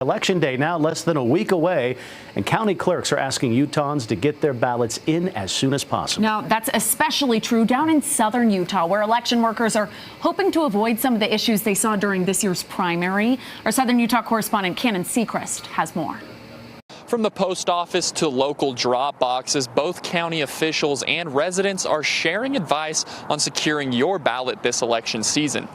Election day now less than a week away, and county clerks are asking Utahns to get their ballots in as soon as possible. Now, that's especially true down in southern Utah, where election workers are hoping to avoid some of the issues they saw during this year's primary. Our southern Utah correspondent Cannon Seacrest has more. From the post office to local drop boxes, both county officials and residents are sharing advice on securing your ballot this election season.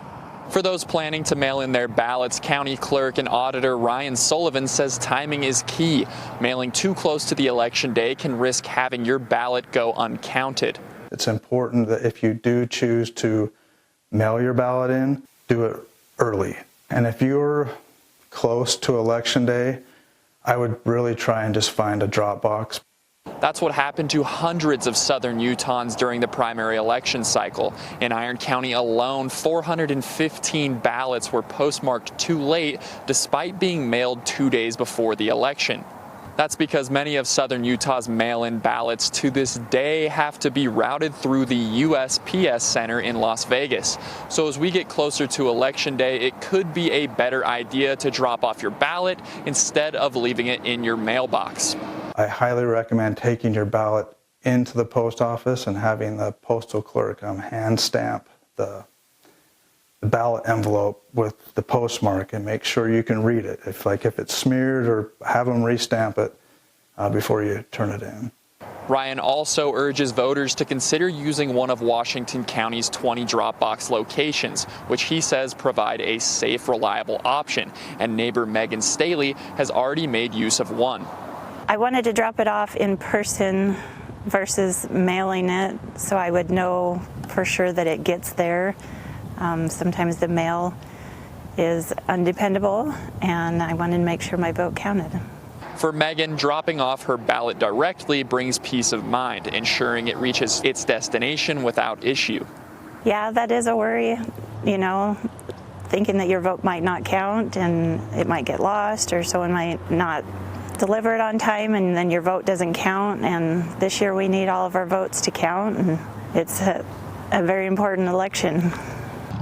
For those planning to mail in their ballots, County Clerk and Auditor Ryan Sullivan says timing is key. Mailing too close to the election day can risk having your ballot go uncounted. It's important that if you do choose to mail your ballot in, do it early. And if you're close to election day, I would really try and just find a drop box. That's what happened to hundreds of southern Utahns during the primary election cycle. In Iron County alone, 415 ballots were postmarked too late, despite being mailed 2 days before the election. That's because many of southern Utah's mail-in ballots to this day have to be routed through the USPS Center in Las Vegas. So as we get closer to Election Day, it could be a better idea to drop off your ballot instead of leaving it in your mailbox. I highly recommend taking your ballot into the post office and having the postal clerk hand stamp the ballot envelope with the postmark and make sure you can read it. If it's smeared, or have them restamp it before you turn it in. Ryan also urges voters to consider using one of Washington County's 20 drop box locations, which he says provide a safe, reliable option. And neighbor Megan Staley has already made use of one. I wanted to drop it off in person versus mailing it, so I would know for sure that it gets there. Sometimes the mail is undependable, and I wanted to make sure my vote counted. For Megan, dropping off her ballot directly brings peace of mind, ensuring it reaches its destination without issue. Yeah, that is a worry, thinking that your vote might not count and it might get lost, or someone might not deliver it on time and then your vote doesn't count. And this year we need all of our votes to count, and it's a very important election.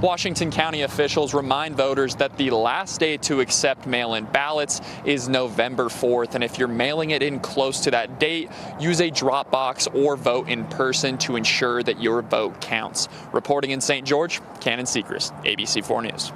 Washington County officials remind voters that the last day to accept mail-in ballots is November 4th, and if you're mailing it in close to that date, use a drop box or vote in person to ensure that your vote counts. Reporting in St. George, Cannon Seacrest, ABC 4 News.